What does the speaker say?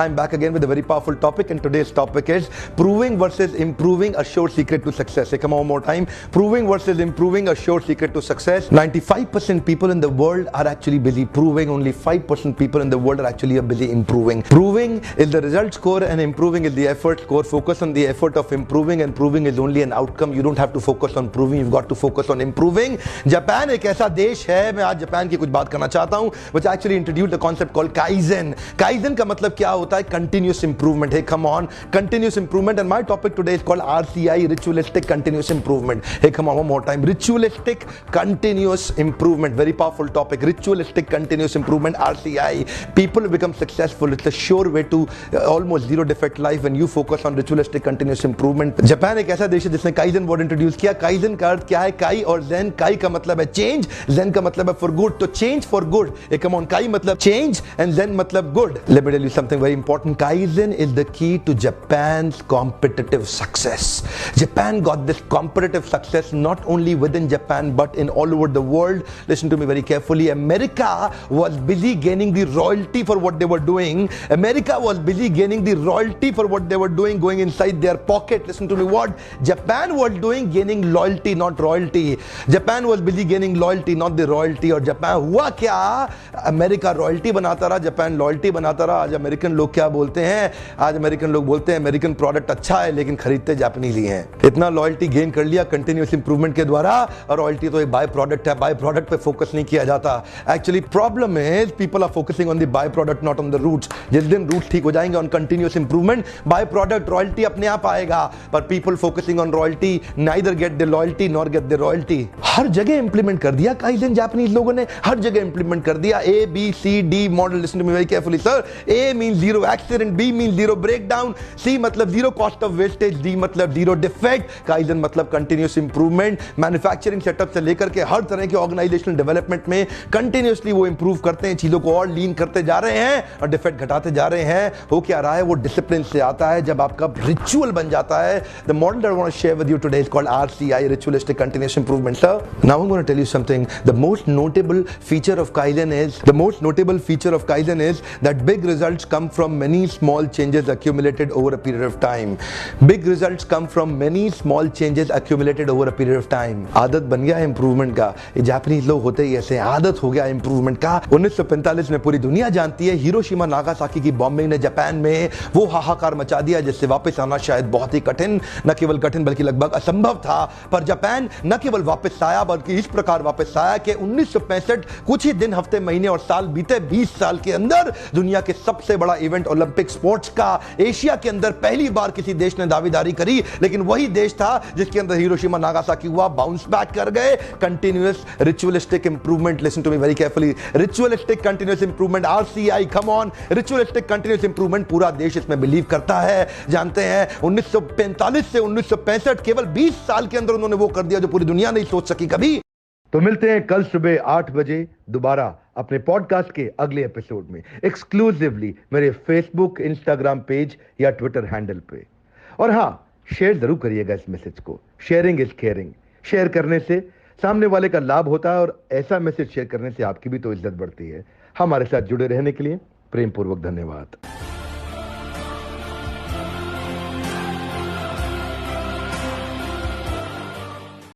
I'm back again with a very powerful topic, and today's topic is proving versus improving, a sure secret to success. Hey, come on one more time. Proving versus improving, a sure secret to success. 95% people in the world are actually busy proving. Only 5% people in the world are actually busy improving. Proving is the result score and improving is the effort score. Focus on the effort of improving, and proving is only an outcome. You don't have to focus on proving, you've got to focus on improving. Japan एक ऐसा देश है, मैं आज Japan की कुछ बात करना चाहता हूं, which actually introduced the concept called Kaizen. Kaizen का मतलब क्या होता है? Continuous improvement. Hey, come on, continuous improvement. And my topic today is called RCI, ritualistic continuous improvement. Hey, come on, one more time. Ritualistic continuous improvement. Very powerful topic. Ritualistic continuous improvement, RCI. People become successful. It's a sure way to almost zero defect life when you focus on ritualistic continuous improvement. Japan एक ऐसा देश है जिसने Kaizen word introduce किया. Kaizen का अर्थ क्या है? काई और zen. काई का मतलब है चेंज, zen का मतलब है फॉर गुड. तो change for good. Come on, काई मतलब चेंज एंड zen मतलब good. Let me tell you something very important. Kaizen is the key to Japan's competitive success. Japan got this competitive success not only within Japan but in all over the world. Listen to me very carefully. America was busy gaining the royalty for what they were doing. America was busy gaining the royalty for what they were doing, going inside their pocket. Listen to me, what Japan was doing, gaining loyalty, not royalty. Japan was busy gaining loyalty, not the royalty. और Japan हुआ क्या? America royalty बनाता रहा, Japan loyalty बनाता रहा. आज American लोग क्या बोलते हैं? आज अमेरिकन लोग बोलते हैं अमेरिकन प्रोडक्ट अच्छा है लेकिन खरीदते जापानीज ही हैं. इतना लॉयल्टी गेन कर लिया कंटिन्यूअस इंप्रूवमेंट के द्वारा. और रॉयल्टी तो एक बाय प्रोडक्ट है, बाय प्रोडक्ट पे फोकस नहीं किया जाता. Actually problem is people are focusing on the by product, not on the roots. जिस दिन रूट्स ठीक हो जाएंगे on continuous improvement, by product royalty अपने आप आएगा. पर people focusing on royalty neither get the loyalty nor get the royalty. हर जगह इंप्लीमेंट कर दिया काइजन जापानीज लोगों ने, हर जगह इंप्लीमेंट कर दिया. A, B, C, D model. Listen to me very carefully sir. A means zero accident, B means zero breakdown, C मतलब zero cost of wastage, D मतलब जीरो डिफेक्ट. काइजन मतलब continuous improvement. Manufacturing setup से लेकर के हर तरह के organisational development में कंटिन्यूअसली वो इंप्रूव करते हैं, चीजों को और लीन करते जा रहे हैं और डिफेक्ट घटाते जा रहे हैं. हो क्या रहा है? वो डिसिप्लिन से आता है जब आपका रिचुअल बन जाता है. The model that I want to share with you today is called RCI, ritualistic continuous improvement. Sir, now I'm going to tell you something. The most notable feature of Kaizen is that big results come from many small changes accumulated over a period of time. Big results come from many small changes accumulated over a period of time. आदत बन गया improvement का. ये Japanese लोग होते ही ऐसे, आदत हो गया इंप्रूवमेंट का. 1945 में पूरी दुनिया जानती है हिरोशिमा नागासाकी की बॉम्बिंग ने जापान में वो हाहाकार मचा दिया जिससे वापस आना शायद बहुत ही कठिन, न केवल कठिन बल्कि लगभग असंभव था. पर जापान न केवल वापस आया बल्कि इस प्रकार वापस आया कि 1965 कुछ ही दिन, हफ्ते, महीने और साल बीते, 20 साल के अंदर दुनिया के सबसे बड़ा इवेंट ओलंपिक स्पोर्ट्स का एशिया के अंदर पहली बार किसी देश ने दावेदारी करी. लेकिन वही देश था जिसके अंदर हिरोशिमा नागासाकी हुआ. बाउंस बैक कर गए. Continuous ritualistic improvement. Listen to me very carefully. Ritualistic continuous improvement, RCI. Come on, ritualistic continuous improvement. पूरा देश इसमें बिलीव करता है. जानते हैं 1945 से 1965 केवल 20 साल के अंदर उन्होंने वो कर दिया जो पूरी दुनिया नहीं सोच सकी कभी. तो मिलते हैं कल सुबह 8 बजे दोबारा अपने पॉडकास्ट के अगले एपिसोड में, एक्सक्लूसिवली मेरे फेसबुक, इंस्टाग्राम पेज या ट्विटर हैंडल पे. और हाँ, शेयर जरूर करिएगा इस मैसेज को. Sharing is caring. शेयर करने से सामने वाले का लाभ होता है और ऐसा मैसेज शेयर करने से आपकी भी तो इज्जत बढ़ती है. हमारे साथ जुड़े रहने के लिए प्रेम पूर्वक धन्यवाद.